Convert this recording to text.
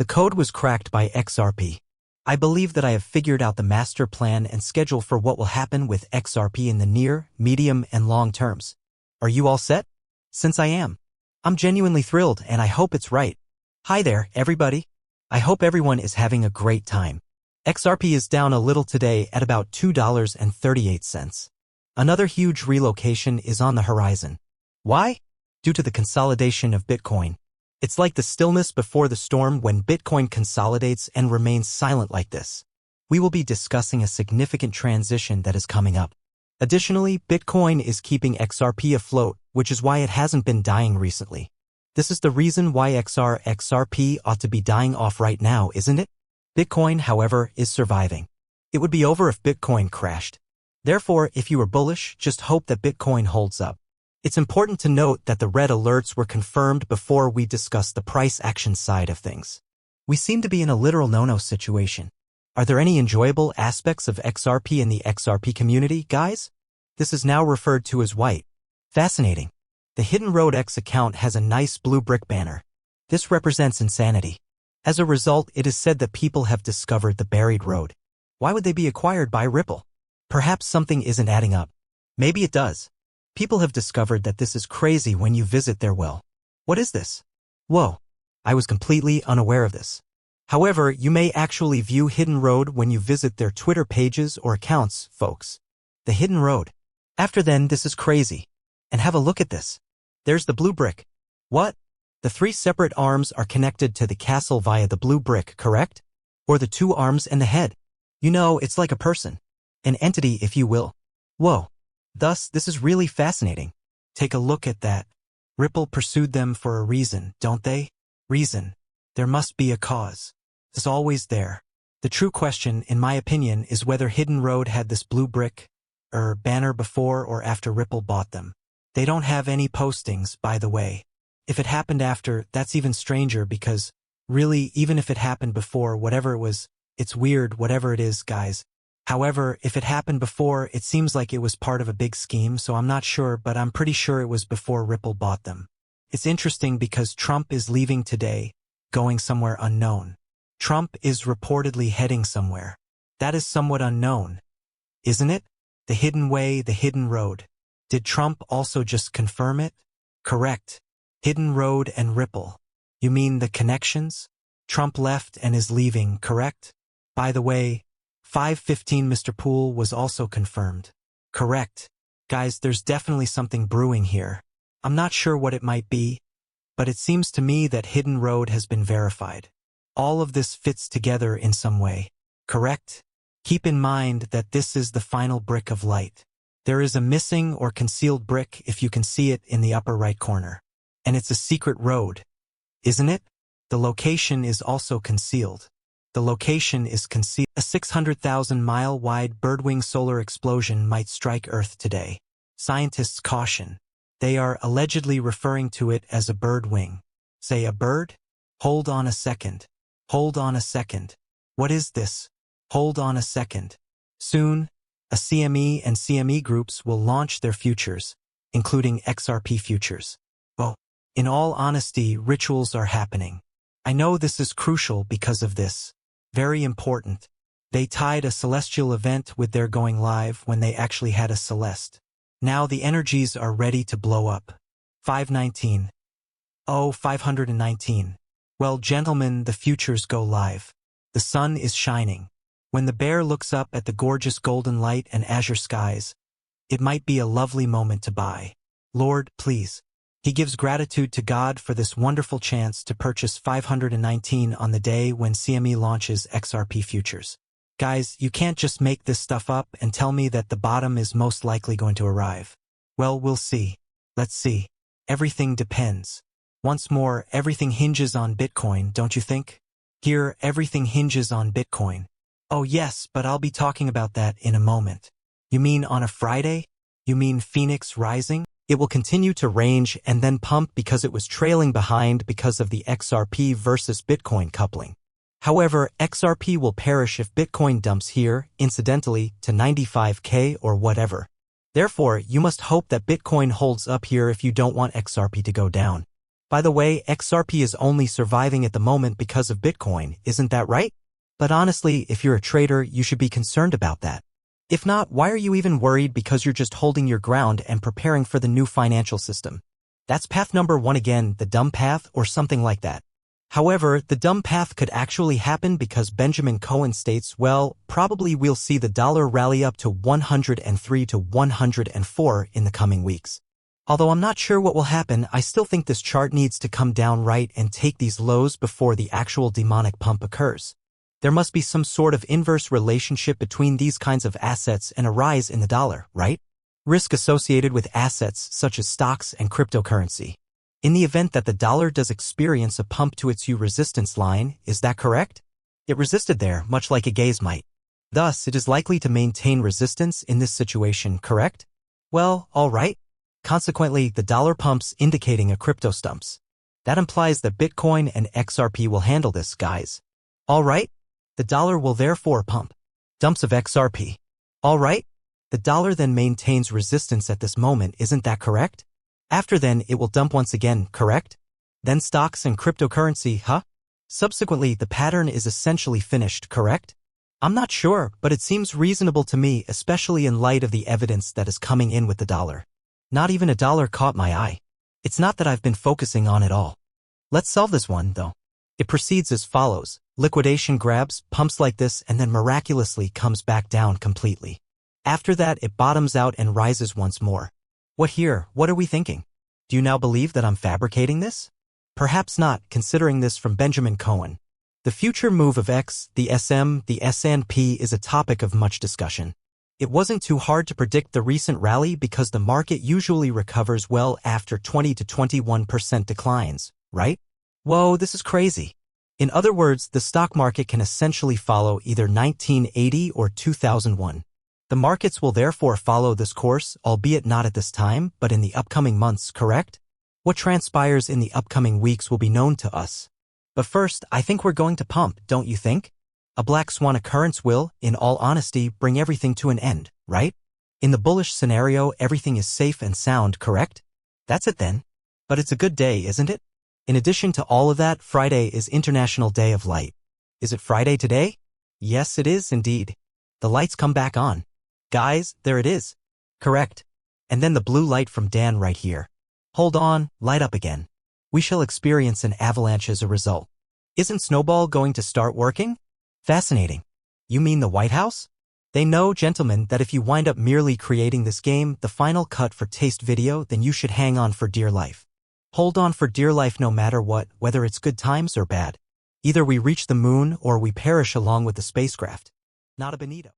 The code was cracked by XRP. I believe that I have figured out the master plan and schedule for what will happen with XRP in the near, medium, and long terms. Are you all set? Since I am. I'm genuinely thrilled and I hope it's right. Hi there, everybody. I hope everyone is having a great time. XRP is down a little today at about $2.38. Another huge relocation is on the horizon. Why? Due to the consolidation of Bitcoin. It's like the stillness before the storm when Bitcoin consolidates and remains silent like this. We will be discussing a significant transition that is coming up. Additionally, Bitcoin is keeping XRP afloat, which is why it hasn't been dying recently. This is the reason why XRP ought to be dying off right now, isn't it? Bitcoin, however, is surviving. It would be over if Bitcoin crashed. Therefore, if you are bullish, just hope that Bitcoin holds up. It's important to note that the red alerts were confirmed before we discuss the price action side of things. We seem to be in a literal no-no situation. Are there any enjoyable aspects of XRP in the XRP community, guys? This is now referred to as white. Fascinating. The Hidden Road X account has a nice blue brick banner. This represents insanity. As a result, it is said that people have discovered the buried road. Why would they be acquired by Ripple? Perhaps something isn't adding up. Maybe it does. People have discovered that this is crazy when you visit their well. What is this? Whoa. I was completely unaware of this. However, you may actually view Hidden Road when you visit their Twitter pages or accounts, folks. The Hidden Road. After then, this is crazy. And have a look at this. There's the blue brick. What? The three separate arms are connected to the castle via the blue brick, correct? Or the two arms and the head. You know, it's like a person. An entity, if you will. Whoa. Thus, this is really fascinating. Take a look at that. Ripple pursued them for a reason, don't they? Reason. There must be a cause. It's always there. The true question, in my opinion, is whether Hidden Road had this blue brick banner before or after Ripple bought them. They don't have any postings, by the way. If it happened after, that's even stranger because, really, even if it happened before, whatever it was, it's weird, whatever it is, guys. However, if it happened before, it seems like it was part of a big scheme, so I'm not sure, but I'm pretty sure it was before Ripple bought them. It's interesting because Trump is leaving today, going somewhere unknown. Trump is reportedly heading somewhere. That is somewhat unknown, isn't it? The hidden way, the hidden road. Did Trump also just confirm it? Correct. Hidden Road and Ripple. You mean the connections? Trump left and is leaving, correct? By the way, 515 Mr. Poole was also confirmed. Correct. Guys, there's definitely something brewing here. I'm not sure what it might be, but it seems to me that Hidden Road has been verified. All of this fits together in some way. Correct? Keep in mind that this is the final brick of light. There is a missing or concealed brick if you can see it in the upper right corner. And it's a secret road, isn't it? The location is also concealed. The location is concealed. A 600,000-mile-wide birdwing solar explosion might strike Earth today. Scientists caution. They are allegedly referring to it as a bird wing. Say a bird? Hold on a second. Hold on a second. What is this? Hold on a second. Soon, a CME and CME groups will launch their futures, including XRP futures. Oh, in all honesty, rituals are happening. I know this is crucial because of this. Very important. They tied a celestial event with their going live when they actually had a celeste. Now the energies are ready to blow up. 519. Oh, 519. Well, gentlemen, the futures go live. The sun is shining. When the bear looks up at the gorgeous golden light and azure skies, it might be a lovely moment to buy. Lord, please. He gives gratitude to God for this wonderful chance to purchase 519 on the day when CME launches XRP futures. Guys, you can't just make this stuff up and tell me that the bottom is most likely going to arrive. Well, we'll see. Let's see. Everything depends. Once more, everything hinges on Bitcoin, don't you think? Here, everything hinges on Bitcoin. Oh yes, but I'll be talking about that in a moment. You mean on a Friday? You mean Phoenix Rising? It will continue to range and then pump because it was trailing behind because of the XRP versus Bitcoin coupling. However, XRP will perish if Bitcoin dumps here, incidentally, to 95K or whatever. Therefore, you must hope that Bitcoin holds up here if you don't want XRP to go down. By the way, XRP is only surviving at the moment because of Bitcoin, isn't that right? But honestly, if you're a trader, you should be concerned about that. If not, why are you even worried? Because you're just holding your ground and preparing for the new financial system. That's path number one again, the dumb path or something like that. However, the dumb path could actually happen because Benjamin Cohen states, well, probably we'll see the dollar rally up to 103 to 104 in the coming weeks. Although I'm not sure what will happen, I still think this chart needs to come down right and take these lows before the actual demonic pump occurs. There must be some sort of inverse relationship between these kinds of assets and a rise in the dollar, right? Risk associated with assets such as stocks and cryptocurrency. In the event that the dollar does experience a pump to its resistance line, is that correct? It resisted there, much like a gaze might. Thus, it is likely to maintain resistance in this situation, correct? Well, all right. Consequently, the dollar pumps indicating a crypto stumps. That implies that Bitcoin and XRP will handle this, guys. All right? The dollar will therefore pump. Dumps of XRP. All right? The dollar then maintains resistance at this moment, isn't that correct? After then, it will dump once again, correct? Then stocks and cryptocurrency, huh? Subsequently, the pattern is essentially finished, correct? I'm not sure, but it seems reasonable to me, especially in light of the evidence that is coming in with the dollar. Not even a dollar caught my eye. It's not that I've been focusing on it all. Let's solve this one, though. It proceeds as follows. Liquidation grabs, pumps like this, and then miraculously comes back down completely. After that, it bottoms out and rises once more. What here? What are we thinking? Do you now believe that I'm fabricating this? Perhaps not, considering this from Benjamin Cohen. The future move of X, the S&P is a topic of much discussion. It wasn't too hard to predict the recent rally because the market usually recovers well after 20 to 21% declines, right? Whoa, this is crazy. In other words, the stock market can essentially follow either 1980 or 2001. The markets will therefore follow this course, albeit not at this time, but in the upcoming months, correct? What transpires in the upcoming weeks will be known to us. But first, I think we're going to pump, don't you think? A black swan occurrence will, in all honesty, bring everything to an end, right? In the bullish scenario, everything is safe and sound, correct? That's it then. But it's a good day, isn't it? In addition to all of that, Friday is International Day of Light. Is it Friday today? Yes, it is indeed. The lights come back on. Guys, there it is. Correct. And then the blue light from Dan right here. Hold on, light up again. We shall experience an avalanche as a result. Isn't Snowball going to start working? Fascinating. You mean the White House? They know, gentlemen, that if you wind up merely creating this game, the final cut for taste video, then you should hang on for dear life. Hold on for dear life no matter what, whether it's good times or bad. Either we reach the moon or we perish along with the spacecraft. Not a bonito.